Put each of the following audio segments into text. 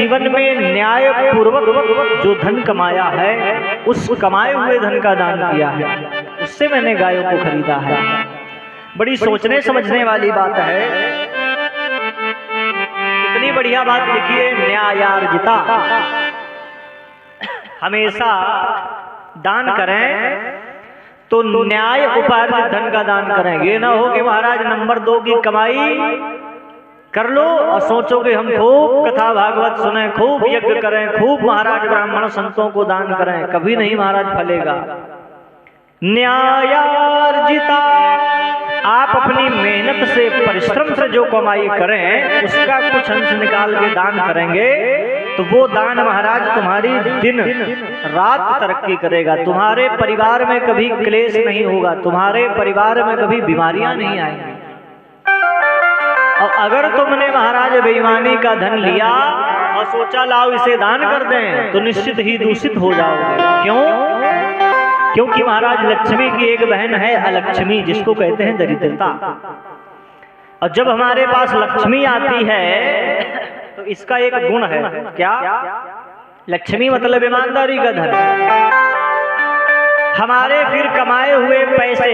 जीवन में न्याय पूर्वक जो धन कमाया है उस कमाए हुए धन का दान किया है, उससे मैंने गायों को खरीदा है। बड़ी सोचने समझने वाली बात है। कितनी बढ़िया बात लिखी है, न्यायार्जिता। हमेशा दान करें तो न्याय उपार्जित धन का दान करें। ये ना हो कि महाराज नंबर 2 की कमाई कर लो और सोचो कि हम खूब कथा भागवत सुने, खूब यज्ञ करें, खूब महाराज ब्राह्मण संतों को दान करें, कभी नहीं महाराज फलेगा। न्यायार्जिता, आप अपनी मेहनत से परिश्रम से जो कमाई करें उसका कुछ अंश निकाल के दान करेंगे तो वो दान महाराज तुम्हारी दिन रात तरक्की करेगा। तुम्हारे परिवार में कभी क्लेश नहीं होगा, तुम्हारे परिवार में कभी बीमारियां नहीं आएंगी। और अगर तुमने महाराज बेईमानी का धन लिया और सोचा लाओ इसे दान कर दें तो निश्चित ही दूषित हो जाओगे। क्यों? क्योंकि महाराज लक्ष्मी की एक बहन है अलक्ष्मी, जिसको कहते हैं दरिद्रता। और जब हमारे पास लक्ष्मी आती है तो इसका एक गुण है, क्या? लक्ष्मी मतलब ईमानदारी का धन। हमारे फिर कमाए हुए पैसे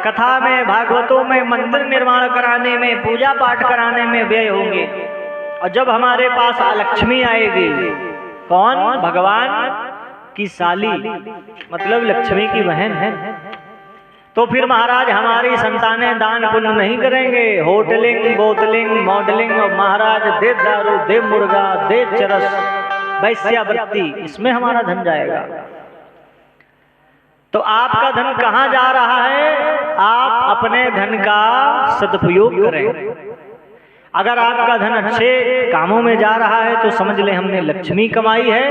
कथा में, भागवतों में, मंदिर निर्माण कराने में, पूजा पाठ कराने में व्यय होंगे। और जब हमारे पास लक्ष्मी आएगी, कौन? भगवान की साली, मतलब लक्ष्मी की बहन है, तो फिर महाराज हमारी संतानें दान पुण्य नहीं करेंगे। होटलिंग, बोतलिंग, मॉडलिंग और महाराज दे दारू, दे मुर्गा, दे चरस, वैश्यावृत्ति, इसमें हमारा धन जाएगा। तो आपका धन कहाँ जा रहा है? आप अपने धन का सदुपयोग करें। अगर आपका धन अच्छे कामों में जा रहा है तो समझ लें हमने लक्ष्मी कमाई है।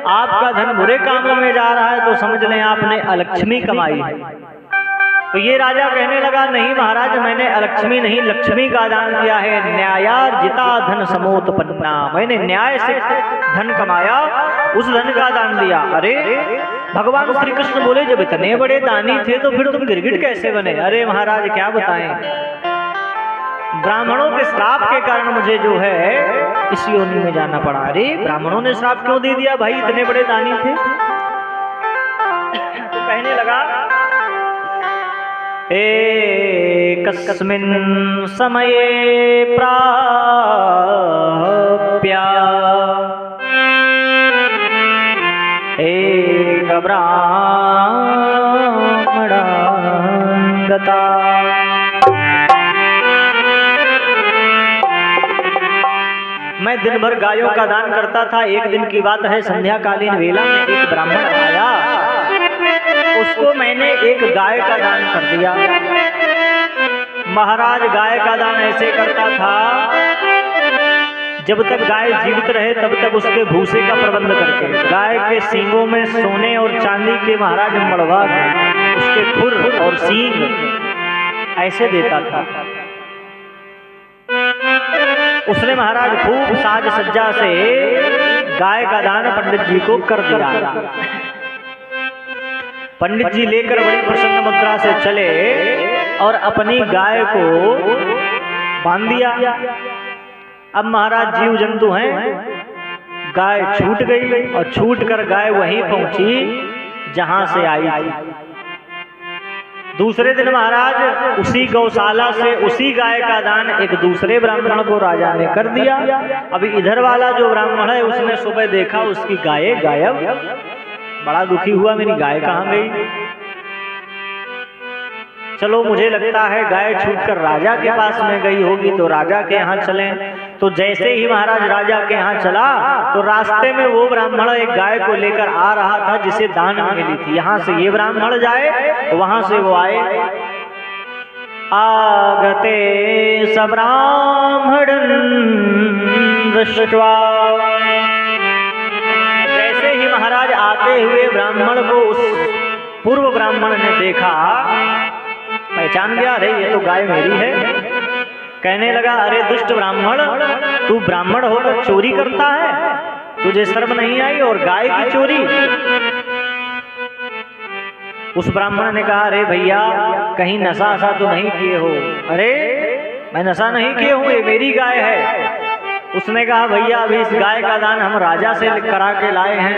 आपका धन बुरे कामों में जा रहा है तो समझ लें आपने अलक्ष्मी कमाई है। तो ये राजा कहने लगा, नहीं महाराज, मैंने अलक्ष्मी नहीं लक्ष्मी का दान किया है। न्यायार्जिता धन समोत्पन्ना, मैंने न्याय से धन कमाया, उस धन का दान दिया। अरे भगवान श्री कृष्ण बोले, जब इतने बड़े दानी थे तो फिर तुम गिरगिट कैसे बने? अरे महाराज क्या बताएं, ब्राह्मणों के श्राप के कारण मुझे जो है इस योनि में जाना पड़ा। अरे ब्राह्मणों ने श्राप क्यों दे दिया भाई, इतने बड़े दानी थे? तो कहने लगा, एकस्मिन् समये प्राप्य एक ब्राह्मणं गता। मैं दिन भर गायों का दान करता था। एक दिन की बात है, संध्याकालीन वेला में एक ब्राह्मण आया, उसको मैंने एक गाय का दान कर दिया। महाराज गाय का दान ऐसे करता था, जब तक गाय जीवित रहे तब तक उसके भूसे का प्रबंध करके, गाय के सींगों में सोने और चांदी के महाराज मड़वा, उसके खुर और सींग ऐसे देता था। उसने महाराज खूब साज सज्जा से गाय का दान पंडित जी को कर दिया। पंडित जी लेकर बड़ी प्रसन्न मुद्रा से चले और अपनी गाय को बांध दिया। अब महाराज जीव जंतु हैं, गाय छूट गई और छूट कर गाय वहीं पहुंची जहां से आई थी। दूसरे दिन महाराज उसी गौशाला से उसी गाय का दान एक दूसरे ब्राह्मण को राजा ने कर दिया। अभी इधर वाला जो ब्राह्मण है उसने सुबह देखा उसकी गाय गायब, बड़ा दुखी हुआ, मेरी गाय कहाँ गई? चलो मुझे लगता है गाय छूटकर राजा के पास में गई होगी, तो राजा के यहाँ चलें। तो जैसे ही महाराज राजा के यहाँ चला तो रास्ते में वो ब्राह्मण एक गाय को लेकर आ रहा था जिसे दान में मिली थी। यहाँ से ये ब्राह्मण जाए, वहां से वो आए। आगते स ब्राह्मणं दृष्ट्वा, जैसे ही महाराज आते हुए ब्राह्मण को उस पूर्व ब्राह्मण ने देखा, पहचान गया, अरे ये तो गाय मेरी है। कहने लगा, अरे दुष्ट ब्राह्मण, तू ब्राह्मण होकर चोरी करता है, तुझे शर्म नहीं आई? और गाय की चोरी? उस ब्राह्मण ने कहा, अरे भैया कहीं नशा तो नहीं किए हो? अरे मैं नशा नहीं किए हूँ, ये मेरी गाय है। उसने कहा भैया अभी इस गाय का दान हम राजा से करा के लाए हैं।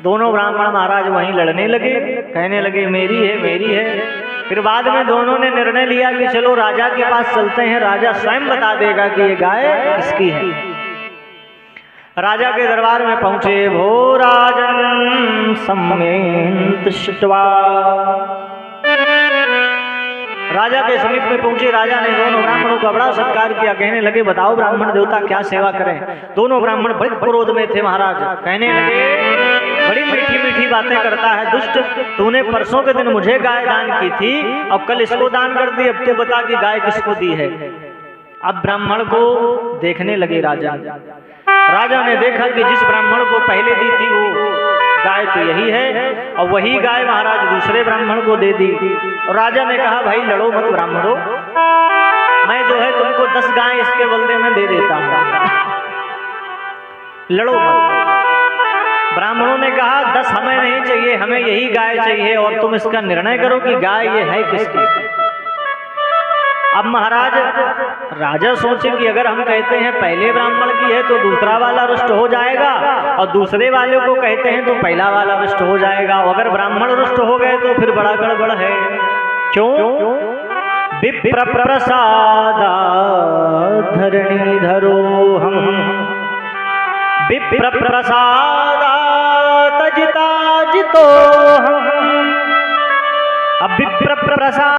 दोनों ब्राह्मण महाराज वहीं लड़ने लगे, कहने लगे मेरी है मेरी है। फिर बाद में दोनों ने निर्णय लिया कि चलो राजा के पास चलते हैं, राजा स्वयं बता देगा कि ये गाय किसकी है। राजा के दरबार में पहुंचे। भो राजन सम्मेत शिट्वा, राजा के समीप में पहुंचे। राजा ने दोनों ब्राह्मणों का बड़ा सत्कार किया। कहने लगे बताओ ब्राह्मण देवता क्या सेवा करें। दोनों ब्राह्मण बड़े क्रोध में थे महाराज। कहने लगे बड़ी मीठी मीठी बातें करता है दुष्ट, तूने परसों के दिन मुझे गाय दान की थी और कल इसको दान कर दी, अब तो बता कि गाय किसको दी है। अब ब्राह्मण को देखने लगे राजा। राजा ने देखा कि जिस ब्राह्मण को पहले दी थी वो गाय तो यही है, और वही गाय महाराज दूसरे ब्राह्मण को दे दी। और राजा ने कहा भाई लड़ो मत ब्राह्मणों, मैं जो है तुमको 10 गाय इसके बदले में दे देता हूं, लड़ो मत। ब्राह्मणों ने कहा 10 हमें नहीं चाहिए, हमें यही गाय चाहिए और तुम इसका निर्णय करो कि गाय ये है किसकी। अब महाराज राजा सोचे कि अगर हम कहते हैं पहले ब्राह्मण की है तो दूसरा वाला रुष्ट हो जाएगा, और दूसरे वाले को कहते हैं तो पहला वाला रुष्ट हो जाएगा। अगर ब्राह्मण रुष्ट हो गए तो फिर बड़ा गड़बड़ है। क्यों? विप्र प्रसादा धरणी धरो हम, विप्र प्रसादा तजिता जितो हम। अब विप्र प्रसाद